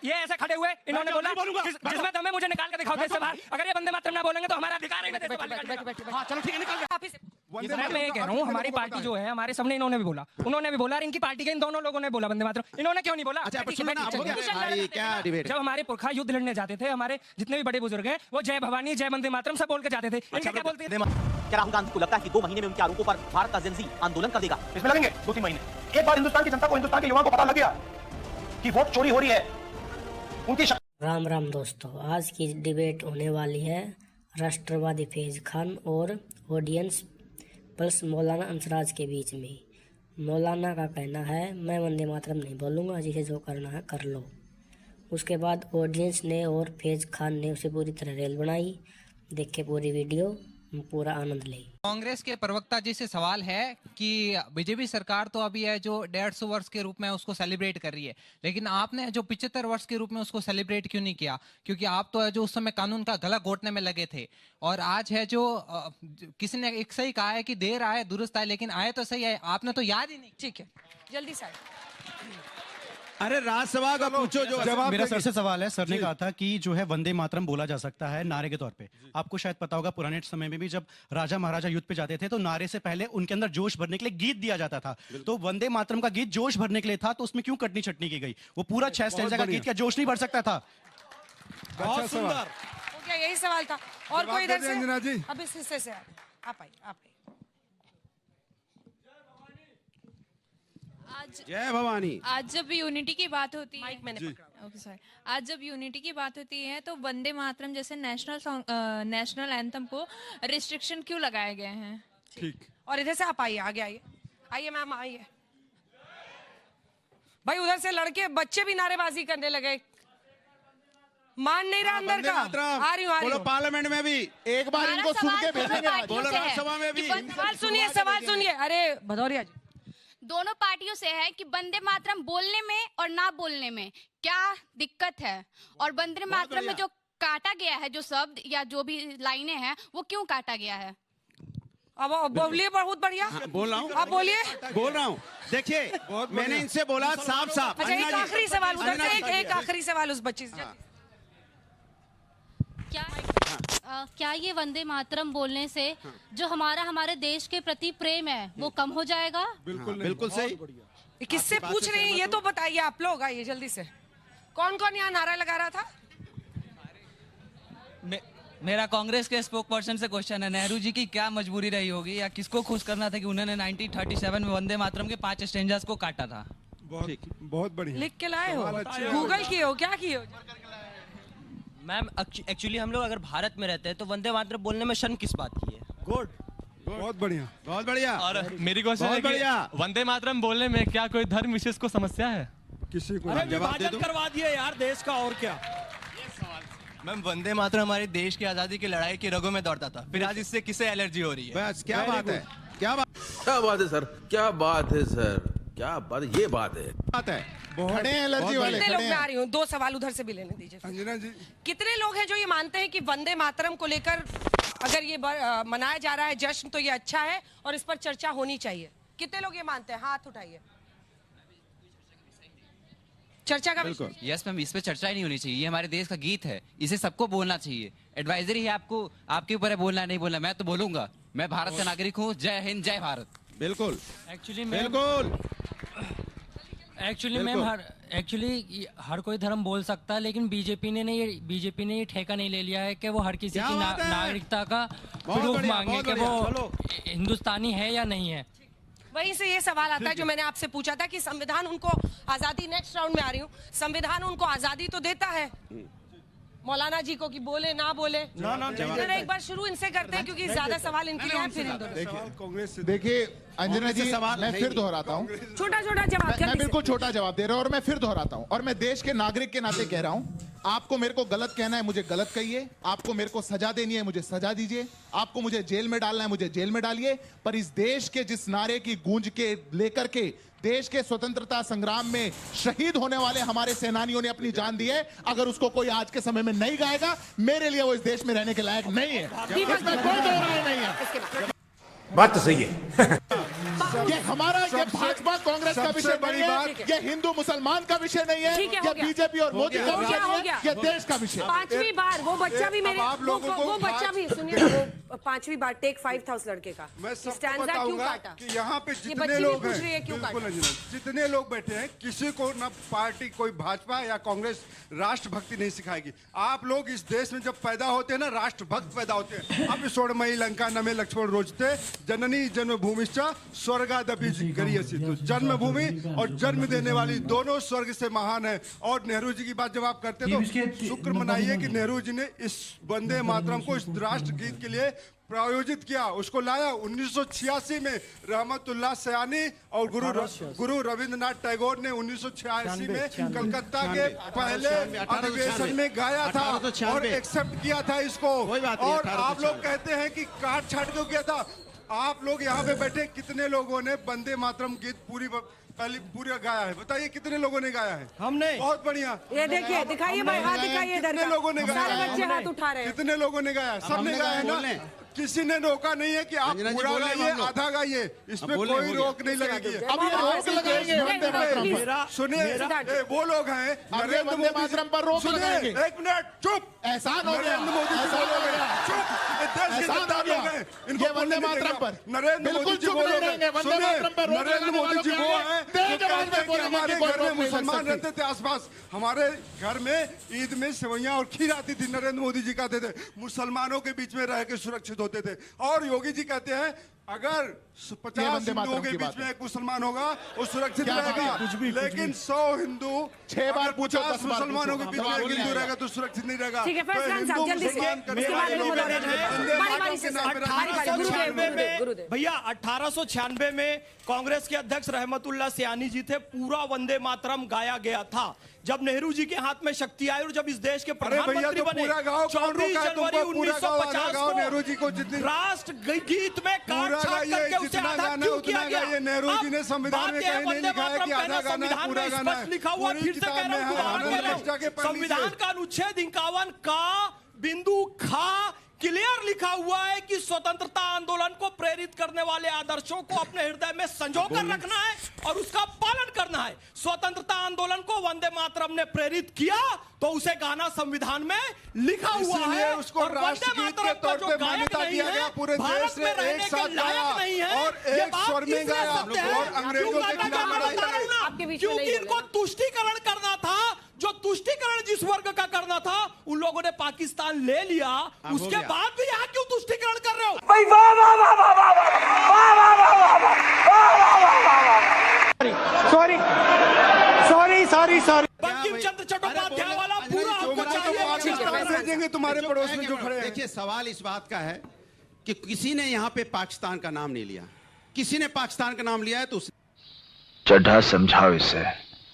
ये ऐसे खड़े हुए इन्होंने बोला जिसमें तुम्हें मुझे निकाल के दिखाओ देश से बाहर। अगर ये वंदे मातरम ना बोलेंगे तो हमारा अधिकार है इन्हें देश से बाहर निकालने का। चलो ठीक है, निकल मैं ये कह रहा हूँ हमारी पार्टी जो है हमारे सामने इन्होंने भी बोला, उन्होंने भी बोला, और इनकी पार्टी के इन दोनों लोगों ने बोला वंदे मातरम, इन्होंने क्यों नहीं बोला? क्या डिबेट? जब हमारे पुरखा युद्ध लड़ने जाते थे, हमारे जितने भी बड़े बुजुर्ग हैं वो जय भवानी जय वंदे मातरम सब बोल के जाते थे। इनका क्या बोलते हैं? क्या राहुल गांधी को लगता है कि 2 महीने में उनके आरोपों पर भारत का जेन ज़ी आंदोलन कर देगा? इसमें लगेंगे 2-3 महीने। एक बार हिंदुस्तान की जनता को, हिंदुस्तान के युवाओं को पता लग गया कि वोट चोरी हो रही है, उनकी राम राम दोस्तों, आज की डिबेट होने वाली है राष्ट्रवादी फैज खान और ऑडियंस प्लस मौलाना अंसराज के बीच में। मौलाना का कहना है मैं वंदे मातरम नहीं बोलूँगा, जिसे जो करना है कर लो। उसके बाद ऑडियंस ने और फैज खान ने उसे पूरी तरह रेल बनाई। देखे पूरी वीडियो, पूरा आनंद ले। कांग्रेस के प्रवक्ता जी से सवाल है कि बीजेपी सरकार तो अभी है जो 150 वर्ष के रूप में उसको सेलिब्रेट कर रही है, लेकिन आपने जो 75 वर्ष के रूप में उसको सेलिब्रेट क्यों नहीं किया? क्योंकि आप तो है जो उस समय कानून का गला घोटने में लगे थे, और आज है जो किसी ने एक सही कहा है कि देर आए दुरुस्त आए, लेकिन आए तो सही है, आपने तो याद ही नहीं। ठीक है, जल्दी से। अरे राज्यसभा का पूछो जो जवाब। मेरा सर से सवाल है, सर ने कहा था कि जो है वंदे मातरम बोला जा सकता है नारे के तौर पे। आपको शायद पता होगा पुराने समय में भी जब राजा महाराजा युद्ध पे जाते थे तो नारे से पहले उनके अंदर जोश भरने के लिए गीत दिया जाता था। तो वंदे मातरम का गीत जोश भरने के लिए था, तो उसमें क्यों कटनी छटनी की गई? वो पूरा 6 स्टैंजा का गीत क्या जोश नहीं भर सकता था? बहुत सुंदर। हो गया, यही सवाल था। और कोई इधर से? अब इस हिस्से से आप आइए। जय भवानी। आज जब यूनिटी की बात होती है, ओके सॉरी, आज जब यूनिटी की बात होती है तो वंदे मातरम जैसे नेशनल एंथम को रिस्ट्रिक्शन क्यों लगाए गए हैं? ठीक। और इधर से आप आइए, आगे आइए मैम, आइए। भाई उधर से लड़के बच्चे भी नारेबाजी करने लगे, मान नहीं रहा अंदर का। आ रही हूँ। पार्लियामेंट में भी एक बार इनको सुन के भेजेंगे, बोलो राज्यसभा में भी। सवाल सुनिए। अरे भदौरिया जी, दोनों पार्टियों से है कि वंदे मातरम बोलने में और ना बोलने में क्या दिक्कत है, और वंदे मातरम में जो काटा गया है, जो शब्द या जो भी लाइनें हैं, वो क्यों काटा गया है? अब बोलिए। बहुत बढ़िया। बोल रहा हूँ, आप बोलिए। बोल रहा हूँ। देखिए मैंने इनसे बोला साफ। अच्छा, एक आखिरी सवाल उधर से, एक आखिरी सवाल उस बच्ची से। क्या ये वंदे मातरम बोलने से जो हमारे देश के प्रति प्रेम है वो कम हो जाएगा? बिल्कुल सही। किससे पूछ रहे हैं ये तो बताइए आप लोग। आइए जल्दी से। कौन कौन यहाँ नारा लगा रहा था? मेरा कांग्रेस के स्पोक पर्सन से क्वेश्चन है, नेहरू जी की क्या मजबूरी रही होगी या किसको खुश करना था कि उन्होंने 1937 में वंदे मातरम के 5 स्टेंजास को काटा था? बहुत बढ़िया लिख के लाए हो, गूगल किए हो, क्या किए हो? मैम एक्चुअली हम लोग अगर भारत में रहते हैं तो वंदे मातरम बोलने में शर्म किस बात की है? गुड, बहुत बढ़िया, बहुत बढ़िया। और मेरी क्वेश्चन है कि वंदे मातरम बोलने में क्या कोई धर्म विशेष को समस्या है? किसी को जवाब दे दो। करवा दिए यार देश का, और क्या? मैम वंदे मातरम हमारे देश की आजादी की लड़ाई की रगों में दौड़ता था, फिर आज इससे किसे एलर्जी हो रही है? बस क्या बात है, क्या बात है सर, क्या बात है सर, क्या बात, ये बात है। खड़े हैं एलर्जी वाले। कितने लोग, मैं आ रही हूँ, 2 सवाल उधर से भी लेने दीजिए। अंजना जी, कितने लोग हैं जो ये मानते हैं कि वंदे मातरम को लेकर अगर ये मनाया जा रहा है जश्न तो ये अच्छा है और इस पर चर्चा होनी चाहिए? कितने लोग ये मानते हैं? हाथ उठाइए। चर्चा का विषय? यस मैम, इस पे चर्चा ही नहीं होनी चाहिए। ये हमारे देश का गीत है, इसे सबको बोलना चाहिए। एडवाइजरी है आपको, आपके ऊपर है बोलना नहीं बोलना। मैं तो बोलूंगा, मैं भारत का नागरिक हूँ। जय हिंद, जय भारत। बिल्कुल एक्चुअली मैम हर कोई धर्म बोल सकता है, लेकिन बीजेपी ने ये ठेका नहीं ले लिया है कि वो हर किसी की नागरिकता का प्रूफ मांगे कि वो हिंदुस्तानी है या नहीं है। वहीं से ये सवाल आता है जो मैंने आपसे पूछा था कि संविधान उनको आजादी, नेक्स्ट राउंड में आ रही हूँ, संविधान उनको आजादी तो देता है मौलाना जी को कि बोले ना बोले। एक बार शुरू इनसे करते हैं क्योंकि ज्यादा सवाल इनके लिए हैं, फिर इन दोनों। देखिए अंजना जी, मैं फिर दोहराता हूँ, छोटा जवाब। मैं बिल्कुल छोटा जवाब दे रहा हूँ और मैं फिर दोहराता हूँ, और मैं देश के नागरिक के नाते कह रहा हूँ, आपको मेरे को गलत कहना है, मुझे गलत कहिए। आपको मेरे को सजा देनी है, मुझे सजा दीजिए। आपको मुझे जेल में डालना है, मुझे जेल में डालिए। पर इस देश के जिस नारे की गूंज के लेकर के देश के स्वतंत्रता संग्राम में शहीद होने वाले हमारे सेनानियों ने अपनी जान दी है, अगर उसको कोई आज के समय में नहीं गाएगा, मेरे लिए वो इस देश में रहने के लायक नहीं है। इसमें कोई दो राय नहीं है। बात तो सही है। ये हमारा, ये भाजपा कांग्रेस का विषय नहीं है, ये हिंदू मुसलमान का विषय नहीं है, ये बीजेपी और मोदी का विषय नहीं है, ये देश का विषय। 5वीं बार वो बच्चा भी मेरे वो बच्चा भी सुनिए, वो 5वीं बार टेक 5 था उस लड़के का। मैं सबको बताऊंगा कि यहाँ पे जितने लोग हैं, जितने लोग बैठे हैं, किसी को ना पार्टी कोई भाजपा या कांग्रेस राष्ट्रभक्ति नहीं सिखाएगी। आप लोग इस देश में जब पैदा होते हैं ना, राष्ट्रभक्त पैदा होते हैं। अब स्वर्णमयी लंका नमे लक्ष्मण रोचते जननी जन्मभूमिश्च स्वर्गादपि गरीयसी। तो जन्मभूमि और जन्म देने वाली दोनों स्वर्ग से महान है। और नेहरू जी की बात जब आप करते तो शुक्र मनाइए कि नेहरू जी ने इस वंदे मातरम को इस राष्ट्र गीत के लिए प्रायोजित किया, उसको लाया। 1986 में रहमतुल्लाह सयानी और गुरु रविंद्रनाथ टैगोर ने 1986 में कलकत्ता के पहले अधिवेशन में गाया था और एक्सेप्ट किया था इसको। और आप लोग कहते हैं कि काट छाट क्यों किया था? आप लोग यहाँ पे बैठे कितने लोगों ने वंदे मातरम गीत पूरा गाया है? बताइए कितने लोगों ने गाया है? हमने। बहुत बढ़िया। ये देखिए, दिखाइए भाई, हाथ दिखाइए इधर। कितने लोगों ने गाया? सारे बच्चे हाथ उठा रहे हैं। कितने लोगों ने गाया? सबने गाया है ना? किसी ने रोका नहीं है कि आप पूरा गाइए, आधा गाइए, इसमें कोई रोक नहीं लगेगी। अब ये रोक लगाएंगे वंदे मातरम पर। सुनिए, वो लोग हैं नरेंद्र मोदी मातरम पर रोक लगाएंगे। 1 मिनट चुप। एहसान हो गया, नरेंद्र मोदी जी बोलोगे चुप। एहसान हो गया इनको वंदे मातरम पर। नरेंद्र मोदी जी बोलोगे। नरेंद्र मोदी जी वो हैं जो हमारे घर में मुसलमान रहते थे आसपास। हमारे घर में ईद में सेवैयां और खीर आती थी। नरेंद्र मोदी जी कहते थे मुसलमानों के बीच में रह के सुरक्षित होते थे। और योगी जी कहते हैं अगर 50 हिंदुओं के बीच में एक मुसलमान होगा वो सुरक्षित रहेगा, लेकिन 100 हिंदू 6 बार पूछो, 10 मुसलमानों के बीच में एक हिंदू रहेगा तो सुरक्षित नहीं रहेगा। ठीक है, फैसला साहब जल्दी से भैया 1896 में कांग्रेस के अध्यक्ष रहमतुल्लाह सयानी जी थे। पूरा वंदे मातरम गाया गया था। जब नेहरू जी के हाथ में शक्ति आई और जब इस देश के प्रधानमंत्री बने 24 जनवरी 1950 को नेहरू जी को जितनी राष्ट्र गीत में काट छाट करके उसे आधा क्यों किया गया? नेहरू जी ने संविधान में कहीं नहीं लिखा है कि आधा गाना है, पूरा गाना है। लिखा हुआ, फिर से कह रहा हूं, संविधान का अनुच्छेद 51 का बिंदु खा क्लियर लिखा हुआ है कि स्वतंत्रता आंदोलन को प्रेरित करने वाले आदर्शों को अपने हृदय में संजो कर रखना है और उसका पालन करना है। स्वतंत्रता आंदोलन को वंदे मातरम ने प्रेरित किया तो उसे गाना संविधान में लिखा हुआ है। उसको राष्ट्रगीत के तौर पे मान्यता दिया गया। पूरे देश ने एक साथ गाया और एक स्वर में गाया और अंग्रेजों के खिलाफ लड़ाई लड़ी। क्योंकि इनको तुष्टीकरण करना था। जो तुष्टीकरण जिस वर्ग का करना था उन लोगों ने पाकिस्तान ले लिया। उसके बाद भी यहाँ क्यों तुष्टीकरण कर रहे हो? सॉरी बंकिम चंद्र चट्टोपाध्याय वाला पूरा आपको चाहिए। भेजेंगे तुम्हारे पड़ोस में जो खड़े हैं। देखिए, सवाल इस बात का है कि किसी ने यहाँ पे पाकिस्तान का नाम नहीं लिया। किसी ने पाकिस्तान का नाम लिया है तो चड्ढा समझाओ, इसे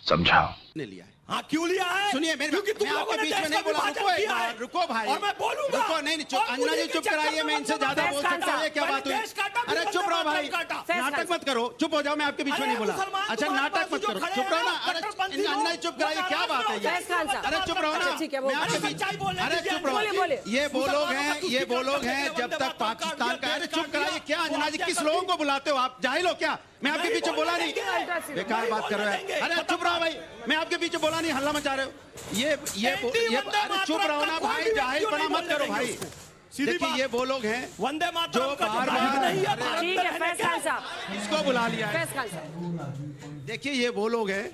समझाओ। ने लिया है। हाँ, क्यों लिया है? सुनिए, मेरे क्योंकि तुम लोगों ने बीच में नहीं बोला। रुको भाई, और मैं बोलूंगा। रुको, नहीं अंजना जी चुप कराइए। मैं इनसे ज्यादा बोल सकता हूँ। क्या बात हुई? अरे चुप रहो भाई, नाटक मत करो। चुप हो जाओ, मैं आपके बीच में नहीं बोला। अच्छा, नाटक मत करो, चुप रहो ना। अरे अंजना जी चुप कराइए, क्या बात है? अरे चुप रहो ना, मैं आपके बीच। अरे चुप रहो। ये वो लोग हैं जब तक पाकिस्तान का। अरे चुप कराइए। क्या अंजना जी, किस लोगों को बुलाते हो आप? जाहिल हो क्या? मैं आपके पीछे बोला नहीं। बेकार बात कर रहे हैं। अरे चुप रहो भाई, मैं आपके पीछे बोला नहीं, हल्ला मचा रहे हो। ये अरे चुप रहो ना भाई, जाहिल पना मत करो भाई। देखिए, ये वो लोग हैं वंदे मातरम जो बार-बार ठीक है, फैसला साहब इसको बुला लिया है। फैसला साहब देखिए, ये वो लोग हैं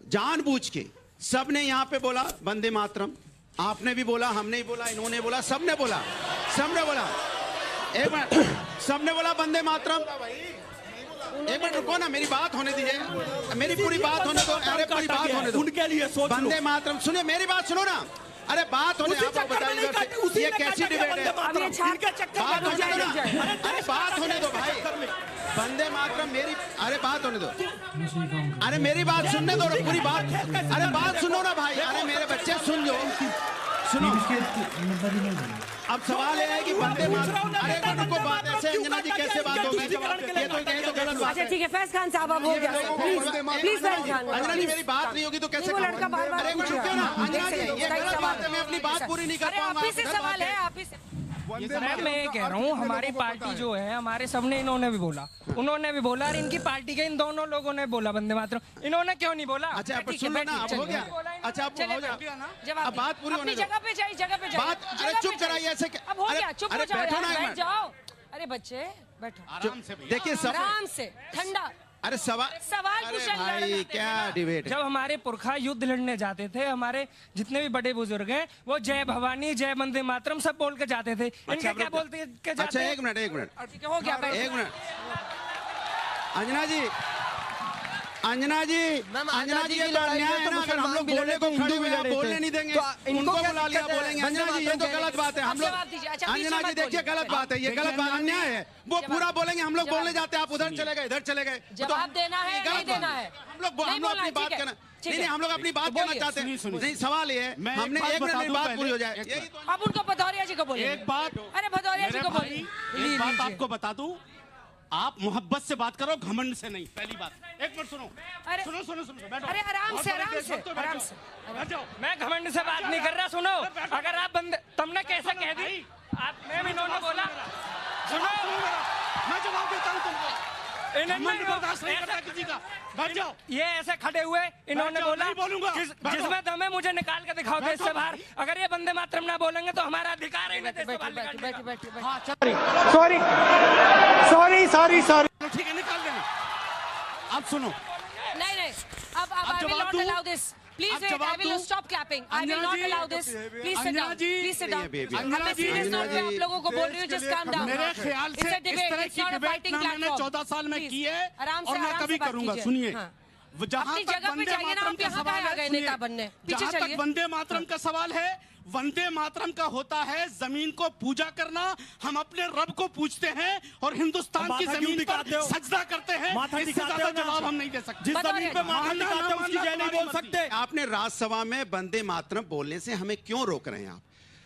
जानबूझ के सबने यहाँ पे बोला वंदे मातरम। आपने भी बोला, हमने भी बोला, इन्होंने बोला, सबने बोला। एक मिनट, सबने बोला वंदे मातरम। एक मिनट रुको ना, मेरी बात होने दीजिए। मेरी पूरी बात होने दो। अरे पूरी बात होने दो। उनके लिए सोच लो। वंदे मातरम, सुनिए मेरी बात सुनो ना। अरे बात होने, आप बताइए ये कैसी डिबेट है? बात होने दो ना। अरे बात होने दो भाई। वंदे मातरम मेरी, अरे बात होने दो। अरे मेरी बात सुनने दो, पूरी बात। अरे बात सुनो ना भाई। अरे मेरे बच्चे सुन लो, सुनो। अब सवाल यह है कि वंदे मातरम। अरे उनको बात ऐसे अंजना जी कैसे बात होगी? ये तो कहें तो गलत बात है। ठीक है, फैज खान साहब अब हो गया। प्लीज फैज खान। अंजना जी, मेरी बात नहीं होगी तो कैसे? वो लड़का बार-बार अरे चुप क्यों ना अंजना जी, ये गलत बात है। मैं अपनी बात पूरी नहीं कर पाऊंगा। आप ही से सवाल है, आप ही से। मैं ये कह रहा हूँ हमारी पार्टी जो है, हमारे सबने, इन्होंने भी बोला, उन्होंने भी बोला, और इनकी पार्टी के इन दोनों लोगों ने बोला वंदे मातरम, इन्होंने क्यों नहीं बोला? अच्छा अब सुन लो ना, अब हो गया। अच्छा अब हो गया ना, अब बात पूरी होने दो। जगह पे जाइए, जगह पे जाइए। बात, अरे चुप कराइए ऐसे। अब हो गया, चुप हो जाओ, बैठो ना, बैठ जाओ। अरे बच्चे बैठो आराम से। देखिए आराम से, ठंडा। अरे सवाल भाई क्या डिबेट है? जब हमारे पुरखा युद्ध लड़ने जाते थे, हमारे जितने भी बड़े बुजुर्ग हैं, वो जय भवानी, जय वंदे मातरम सब बोल के जाते थे। इनका क्या बोलते के जाते? अच्छा एक मिनट हो गया, एक मिनट। अंजना जी, अंजना जी ये तो अन्याय है ना, अगर हम लोग बोलने को खड़े हुए हैं, बोलने नहीं देंगे, उनको बुला लिया बोलेंगे। अंजना जी ये तो गलत बात है। हम लोग, अंजना जी देखिए गलत बात है, ये गलत बात, अन्याय है। वो पूरा बोलेंगे, हम लोग बोलने जाते हैं, आप उधर चले गए, इधर चले गए। जवाब देना है, नहीं देना है? हम लोग अपनी बात करना, नहीं हम लोग अपनी बात कहना चाहते हैं। नहीं सवाल ये है, हमने एक मिनट में बात पूरी हो जाए। अब उनको भदौरिया जी को बोलिए। एक बात, अरे भदौरिया जी को बोलिए। एक बात आपको बता दूं, आप मोहब्बत से बात करो, घमंड से नहीं। पहली बात, एक मिनट सुनो, सुनो बैठो। अरे आराम से, आराम से, आराम से बैठ जाओ। मैं घमंड से बात नहीं कर रहा। सुनो, अगर आप बंदे, तुमने कैसे कह दी? आप में इन्होंने बोला, सुनो मैं जवाब देता हूँ तुमको। इन्होंने बर्दाश्त नहीं करता किसी का। बैठ जाओ। ये ऐसे खड़े हुए, इन्होंने बोला, नहीं बोलूंगा। जिसमें दम है मुझे निकाल के दिखाओ देश से बाहर। अगर ये वंदे मातरम ना बोलेंगे तो हमारा अधिकार है। सॉरी ठीक है, निकाल देना। आप सुनो, नहीं अब I will not allow this. Please wait, I will stop clapping. I will not allow this. Please sit down. Please sit down. मैं सीरियस नोट पे आप लोगों को बोल रही हूँ, just calm down. मेरे ख्याल से इस तरह की डिबेट ना मैंने 14 साल में की है और मैं कभी करूंगा। सुनिए, जहाँ तक वंदे मातरम का सवाल है, जहाँ तक वंदे मातरम का सवाल है, वंदे मातरम का होता है जमीन को पूजा करना। हम अपने रब को पूछते हैं और हिंदुस्तान की जमीन पर सजदा करते हैं। इससे ज्यादा जवाब हम नहीं दे सकते। जिस जमीन पे माथा दिखाते हैं उसकी जय नहीं बोल सकते। आपने राज्यसभा में वंदे मातरम बोलने से हमें क्यों रोक रहे हैं आप?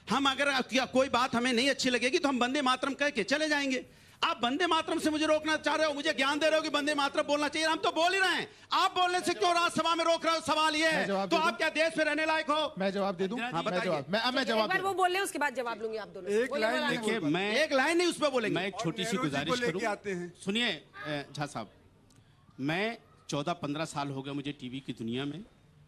हम अगर कोई बात हमें नहीं अच्छी लगेगी तो हम वंदे मातरम कह के चले जाएंगे। आप वंदे मातरम से मुझे रोकना चाह रहे हो, मुझे ज्ञान दे रहे हो कि वंदे मातरम बोलना चाहिए। हम तो बोल ही रहे हैं, आप बोलने से क्यों राज्यसभा में रोक रहे हो? सवाल ये है, तो आप क्या देश में रहने लायक हो? मैं जवाब दे दूं? हाँ, मैं जवाब एक बार वो बोल ले, उसके बाद जवाब लूंगी। आप दोनों एक लाइन देखिए, मैं एक लाइन नहीं उस पर बोलेंगे। मैं एक छोटी सी गुजारिश करूं। सुनिए झा साहब, मैं 14-15 साल हो गए मुझे टीवी की दुनिया में।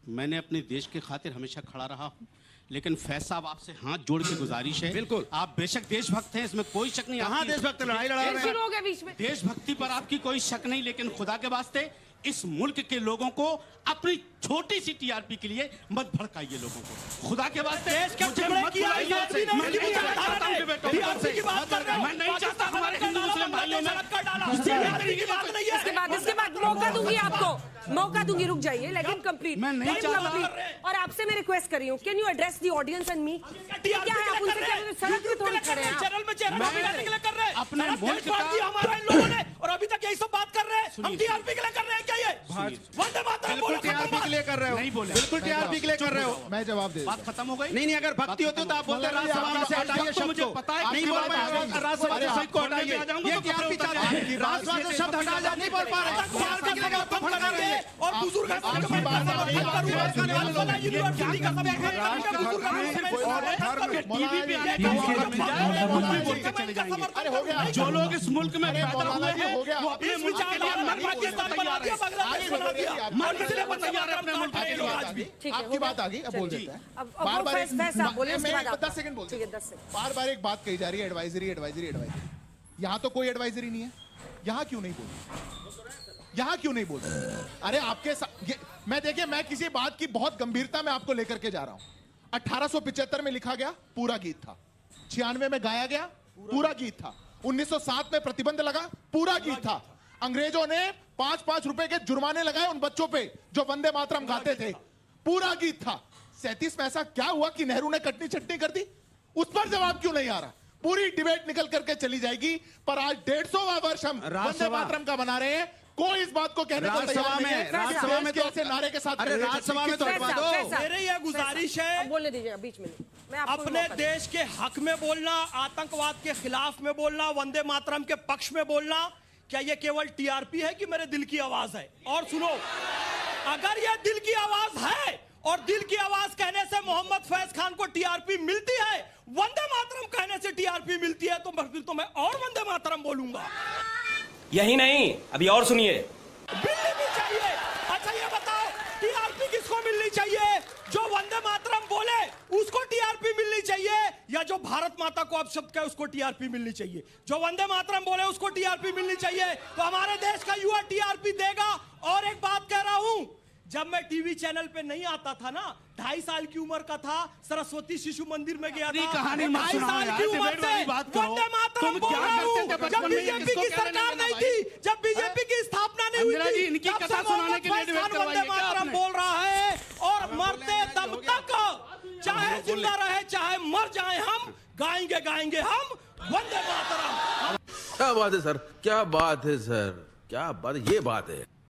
मैंने अपने देश के खातिर हमेशा खड़ा रहा हूं, लेकिन फैज साहब आपसे हाथ जोड़ के गुजारिश है, बिल्कुल आप बेशक देशभक्त हैं, इसमें कोई शक नहीं। कहां देशभक्त? लड़ाई लड़ा रहे हैं। देशभक्ति पर आपकी कोई शक नहीं, लेकिन खुदा के वास्ते इस मुल्क के लोगों को अपनी छोटी सी टीआरपी के लिए मत भड़काइए लोगों को। खुदा के वास्ते मैं नहीं चाहता हमारे हिंदू मुस्लिम भाइयों में। इसके बाद मौका दूंगी आपको, मौका दूंगी, रुक जाइए, लेकिन कंप्लीट मैं नहीं चाहता। और आपसे मैं रिक्वेस्ट कर रही हूँ, can you address the audience and me? क्या है आप उनसे क्या सड़क पे थोड़ी खड़े हैं? अपने मुल्क का हमारे लोगों ने, और अभी तक यही सब बात कर रहे हैं, हम टीआरपी के लिए कर रहे हैं क्या? ये वंदे मातरम बिल्कुल टीआरपी के लिए कर रहे हो, नहीं बोले, बिल्कुल टीआरपी के लिए कर रहे हो। मैं जवाब दे, बात खत्म हो गई। नहीं अगर भक्ति होती तो आप बोलते राज्यसभा में से हटाइए शब्द को। नहीं बोल पाए राज्यसभा से शब्द को हटाइए। ये टीआरपी चाहते हैं, राज्यसभा से शब्द हटा जा, नहीं बोल पा रहे। टीआरपी के लिए आपको भड़का रहे हैं और बुजुर्ग जो लोग इस मुल्क में पैदा हुए हैं वो अपने मुल्क के लिए आपकी बात आ गई, अब बोल देते हैं। बार-बार 10 सेकंड बोलते हैं। बार-बार एक बात कही जा रही है, एडवाइजरी एडवाइजरी एडवाइजरी। यहाँ तो कोई एडवाइजरी नहीं है। यहाँ क्यों नहीं बोलते? यहाँ क्यों नहीं बोलते? अरे आपके मैं देखिए, मैं किसी बात की बहुत गंभीरता में आपको लेकर के जा रहा हूं। 1875 में लिखा गया, पूरा गीत था। 96 में गाया गया, पूरा गीत था। 1907 में प्रतिबंध लगा, पूरा गीत था। अंग्रेजों ने 5-5 रुपए के जुर्माने लगाए उन बच्चों पे जो वंदे मातरम गाते थे, पूरा गीत था। 37 में ऐसा क्या हुआ कि नेहरू ने कटनी चटनी कर दी? उस पर जवाब क्यों नहीं आ रहा? पूरी डिबेट निकल करके चली जाएगी, पर आज 150वां वर्ष हम वंदे मातरम का मना रहे हैं। कोई इस बात को कहने को तैयार नहीं है। राज्यसभा में तो ऐसे नारे के साथ, अरे राज्यसभा में तो हटवा दो। मेरे ये गुजारिश है, बोलने दीजिए बीच में। अपने देश के हक में बोलना, आतंकवाद के खिलाफ में बोलना, वंदे मातरम के पक्ष में बोलना, क्या ये केवल टीआरपी है कि मेरे दिल की आवाज है? और सुनो, अगर ये दिल की आवाज है और दिल की आवाज कहने से मोहम्मद फैज खान को टीआरपी मिलती है, वंदे मातरम कहने से टीआरपी मिलती है, तो फिर तो मैं और वंदे मातरम बोलूंगा। यही नहीं, अभी और सुनिए। मिलनी भी चाहिए। अच्छा ये बताओ टीआरपी किसको मिलनी चाहिए? जो वंदे मातरम बोले उसको टीआरपी मिलनी चाहिए, या जो भारत माता को अपशब्द कहे उसको टीआरपी मिलनी चाहिए? जो वंदे मातरम बोले उसको टीआरपी मिलनी चाहिए। तो हमारे देश का युवा टीआरपी देगा। और एक बात कह रहा हूं, जब मैं टीवी चैनल पे नहीं आता था ना, 2.5 साल की उम्र का था, सरस्वती शिशु मंदिर में गया था, कहानी 2.5 साल की उम्र से वंदे मातरम बोल रहा हूं। जब बीजेपी की सरकार नहीं थी, जब बीजेपी की स्थापना नहीं हुई थी, इनकी तब कथा से सुनाने के लिए मोहम्मद डिबेट फैज खान वंदे मातरम बोल रहा है। और मरते दम तक, चाहे जिंदा रहे चाहे मर जाए, हम गाएंगे हम वंदे मातरम। क्या बात है सर, क्या बात है सर, क्या बात, ये बात है।